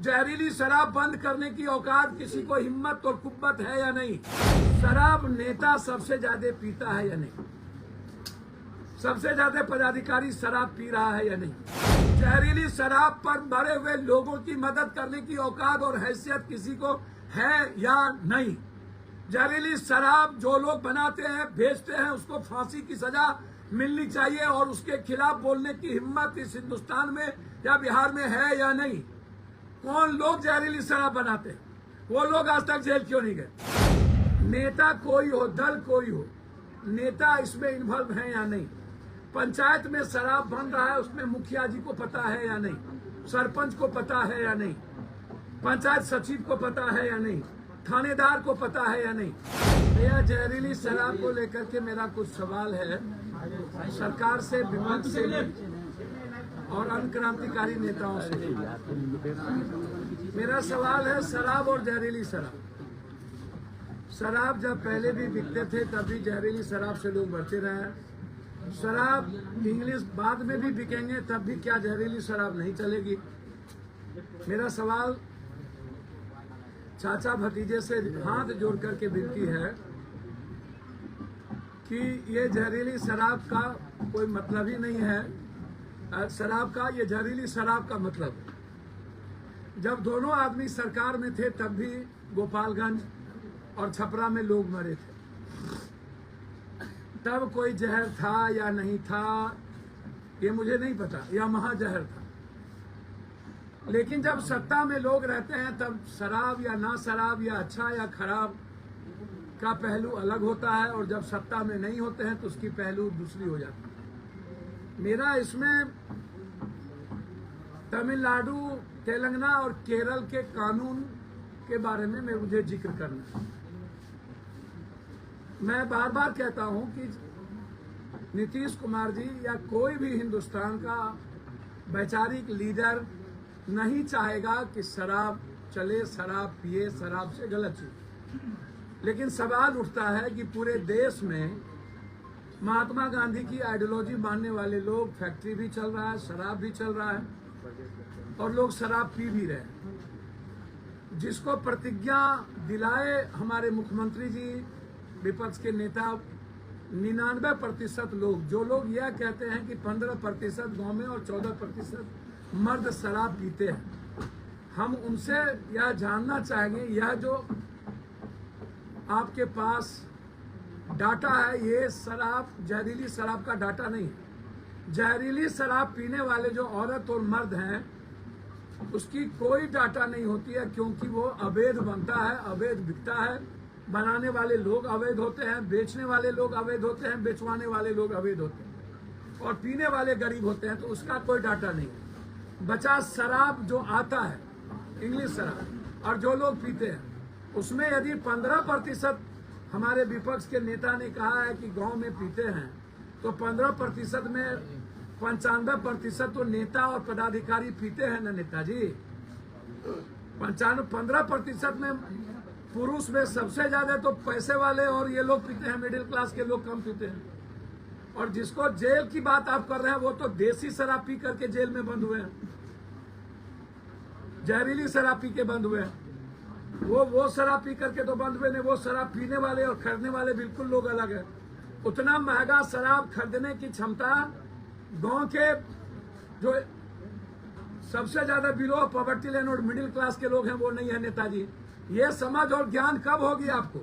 जहरीली शराब बंद करने की औकात किसी को हिम्मत और कुव्वत है या नहीं? शराब नेता सबसे ज्यादा पीता है या नहीं? सबसे ज्यादा पदाधिकारी शराब पी रहा है या नहीं? जहरीली शराब पर मरे हुए लोगों की मदद करने की औकात और हैसियत किसी को है या नहीं? जहरीली शराब जो लोग बनाते हैं, बेचते हैं, उसको फांसी की सजा मिलनी चाहिए और उसके खिलाफ बोलने की हिम्मत इस हिंदुस्तान में या बिहार में है या नहीं? कौन लोग जहरीली शराब बनाते हैं? वो लोग आज तक जेल क्यों नहीं गए? नेता कोई हो, दल कोई हो, नेता इसमें इन्वॉल्व है या नहीं? पंचायत में शराब बन रहा है, उसमें मुखिया जी को पता है या नहीं? सरपंच को पता है या नहीं? पंचायत सचिव को पता है या नहीं? थानेदार को पता है या नहीं? भैया, जहरीली शराब को लेकर के मेरा कुछ सवाल है सरकार से, विपक्ष से और अनक्रांतिकारी नेताओं से। मेरा सवाल है शराब और जहरीली शराब। शराब जब पहले भी बिकते थे तब भी जहरीली शराब से लोग मरते रहे। शराब इंग्लिश बाद में भी बिकेंगे तब भी क्या जहरीली शराब नहीं चलेगी? मेरा सवाल चाचा भतीजे से हाथ जोड़ करके विनती है कि ये जहरीली शराब का कोई मतलब ही नहीं है। शराब का, ये जहरीली शराब का मतलब, जब दोनों आदमी सरकार में थे तब भी गोपालगंज और छपरा में लोग मरे थे। तब कोई जहर था या नहीं था ये मुझे नहीं पता, या महाजहर था। लेकिन जब सत्ता में लोग रहते हैं तब शराब या ना शराब या अच्छा या खराब का पहलू अलग होता है, और जब सत्ता में नहीं होते हैं तो उसकी पहलू दूसरी हो जाती है। मेरा इसमें तमिलनाडु, तेलंगाना और केरल के कानून के बारे में मुझे जिक्र करना है। मैं बार बार कहता हूं कि नीतीश कुमार जी या कोई भी हिंदुस्तान का वैचारिक लीडर नहीं चाहेगा कि शराब चले, शराब पिए, शराब से गलत चीज। लेकिन सवाल उठता है कि पूरे देश में महात्मा गांधी की आइडियोलॉजी मानने वाले लोग, फैक्ट्री भी चल रहा है, शराब भी चल रहा है और लोग शराब पी भी रहे हैं। जिसको प्रतिज्ञा दिलाए हमारे मुख्यमंत्री जी, विपक्ष के नेता, 99% लोग, जो लोग यह कहते हैं कि 15% गांव में और 14% मर्द शराब पीते हैं, हम उनसे यह जानना चाहेंगे, यह जो आपके पास डाटा है ये शराब, जहरीली शराब का डाटा नहीं है। जहरीली शराब पीने वाले जो औरत और मर्द हैं उसकी कोई डाटा नहीं होती है, क्योंकि वो अवैध बनता है, अवैध बिकता है। बनाने वाले लोग अवैध होते हैं, बेचने वाले लोग अवैध होते हैं, बेचवाने वाले लोग अवैध होते हैं, और पीने वाले गरीब होते हैं, तो उसका कोई डाटा नहीं है। बचा शराब जो आता है, इंग्लिश शराब, और जो लोग पीते हैं उसमें यदि 15% हमारे विपक्ष के नेता ने कहा है कि गांव में पीते हैं, तो 15% में 95% तो नेता और पदाधिकारी पीते हैं ना नेताजी। 15% में पुरुष में सबसे ज्यादा तो पैसे वाले और ये लोग पीते हैं, मिडिल क्लास के लोग कम पीते हैं। और जिसको जेल की बात आप कर रहे हैं वो तो देसी शराब पी करके जेल में बंद हुए हैं, जहरीली शराब पी के बंद हुए हैं। वो शराब पी करके तो बंद हुए नहीं, वो शराब पीने वाले और खरीदने वाले बिल्कुल लोग अलग है। उतना महंगा शराब खरीदने की क्षमता गांव के जो सबसे ज्यादा बिलो पॉवर्टी लाइन और मिडिल क्लास के लोग हैं वो नहीं है नेताजी। ये समझ और ज्ञान कब होगी आपको?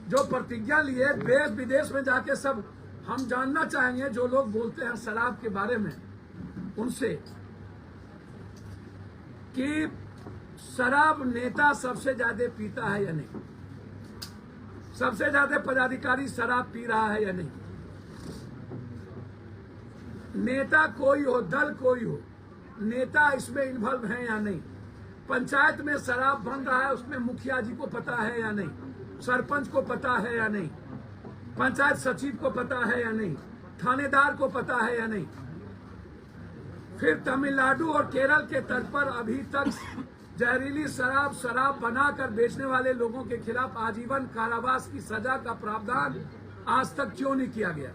जो प्रतिज्ञा लिए देश विदेश में जाके सब हम जानना चाहेंगे, जो लोग बोलते हैं शराब के बारे में उनसे, कि शराब नेता सबसे ज्यादा पीता है या नहीं? सबसे ज्यादा पदाधिकारी शराब पी रहा है या नहीं? नेता कोई हो, दल कोई हो, नेता इसमें इन्वॉल्व है या नहीं? पंचायत में शराब बन रहा है, उसमें मुखिया जी को पता है या नहीं? सरपंच को पता है या नहीं? पंचायत सचिव को पता है या नहीं? थानेदार को पता है या नहीं? फिर तमिलनाडु और केरल के तट पर अभी तक जहरीली शराब बनाकर बेचने वाले लोगों के खिलाफ आजीवन कारावास की सजा का प्रावधान आज तक क्यों नहीं किया गया?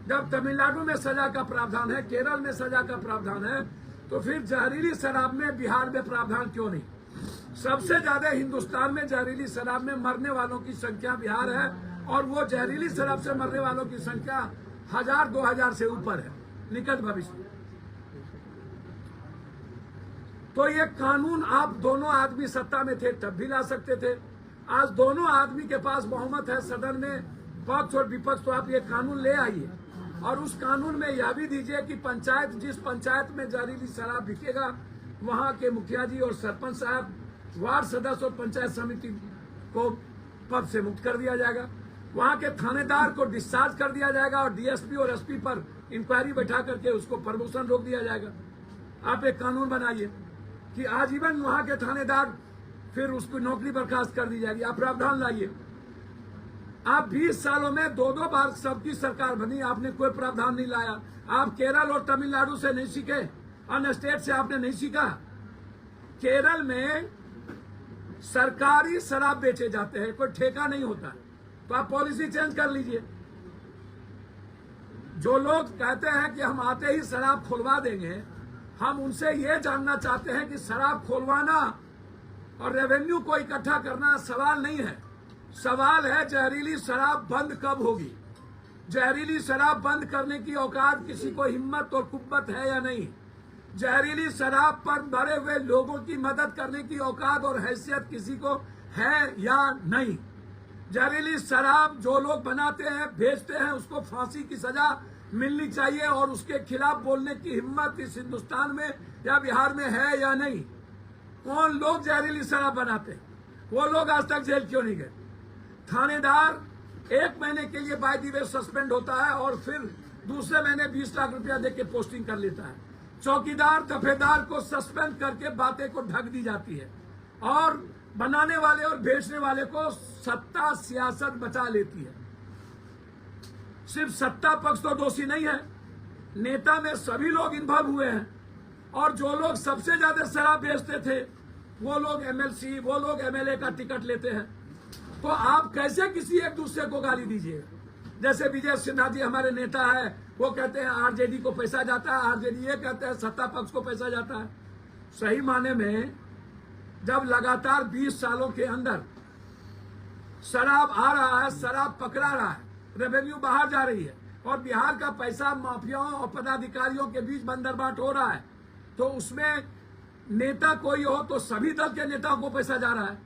जब तमिलनाडु में सजा का प्रावधान है, केरल में सजा का प्रावधान है, तो फिर जहरीली शराब में बिहार में प्रावधान क्यों नहीं? सबसे ज्यादा हिंदुस्तान में जहरीली शराब में मरने वालों की संख्या बिहार है, और वो जहरीली शराब से मरने वालों की संख्या 1000-2000 से ऊपर है निकट भविष्य में। तो ये कानून आप दोनों आदमी सत्ता में थे तब भी ला सकते थे। आज दोनों आदमी के पास बहुमत है सदन में, पक्ष और विपक्ष, तो आप ये कानून ले आइए और उस कानून में यह भी दीजिए कि पंचायत, जिस पंचायत में जहरीली शराब बिकेगा वहां के मुखिया जी और सरपंच साहब, वार्ड सदस्य और पंचायत समिति को पद से मुक्त कर दिया जाएगा, वहां के थानेदार को डिस्चार्ज कर दिया जाएगा और डीएसपी और एसपी पर इंक्वायरी बैठा करके उसको प्रमोशन रोक दिया जाएगा। आप एक कानून बनाइए कि आजीवन वहां के थानेदार, फिर उसको नौकरी बर्खास्त कर दी जाएगी। आप प्रावधान लाइए। आप 20 सालों में 2-2 बार सबकी सरकार बनी, आपने कोई प्रावधान नहीं लाया। आप केरल और तमिलनाडु से नहीं सीखे, अन्य स्टेट से आपने नहीं सीखा। केरल में सरकारी शराब बेचे जाते हैं, कोई ठेका नहीं होता, तो आप पॉलिसी चेंज कर लीजिए। जो लोग कहते हैं कि हम आते ही शराब खुलवा देंगे, हम उनसे ये जानना चाहते हैं कि शराब खुलवाना और रेवेन्यू को इकट्ठा करना सवाल नहीं है। सवाल है जहरीली शराब बंद कब होगी। जहरीली शराब बंद करने की औकात किसी को हिम्मत और कुव्वत है या नहीं? जहरीली शराब पर मरे हुए लोगों की मदद करने की औकात और हैसियत किसी को है या नहीं? जहरीली शराब जो लोग बनाते हैं, बेचते हैं, उसको फांसी की सजा मिलनी चाहिए और उसके खिलाफ बोलने की हिम्मत इस हिंदुस्तान में या बिहार में है या नहीं? कौन लोग जहरीली शराब बनाते हैं? वो लोग आज तक जेल क्यों नहीं गए? थानेदार 1 महीने के लिए बाय द वे सस्पेंड होता है और फिर दूसरे महीने 20 लाख रुपया देके पोस्टिंग कर लेता है। चौकीदार दफेदार को सस्पेंड करके बातें को ढक दी जाती है और बनाने वाले और बेचने वाले को सत्ता सियासत बचा लेती है। सिर्फ सत्ता पक्ष तो दोषी नहीं है, नेता में सभी लोग इन्वॉल्व हुए हैं। और जो लोग सबसे ज्यादा शराब बेचते थे वो लोग एमएलसी, वो लोग एमएलए का टिकट लेते हैं। तो आप कैसे किसी एक दूसरे को गाली दीजिएगा? जैसे विजय सिन्हा जी हमारे नेता है, वो कहते हैं आरजेडी को पैसा जाता है, आरजेडी ये कहते हैं सत्ता पक्ष को पैसा जाता है। सही माने में जब लगातार 20 सालों के अंदर शराब आ रहा है, शराब पकड़ा रहा है, रेवेन्यू बाहर जा रही है और बिहार का पैसा माफियाओं और पदाधिकारियों के बीच बंदरबाट हो रहा है, तो उसमें नेता कोई हो तो सभी दल के नेताओं को पैसा जा रहा है।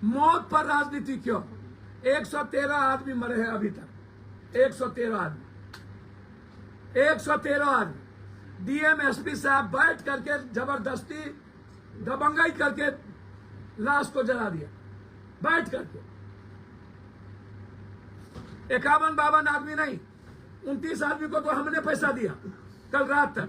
मौत पर राजनीति क्यों? 113 आदमी मरे हैं अभी तक, 113 आदमी, 113 आदमी। डीएम एसपी साहब बैठ करके जबरदस्ती दबंगाई करके लाश को जला दिया, बैठ करके। 51-52 आदमी नहीं, 29 आदमी को तो हमने पैसा दिया कल रात तक।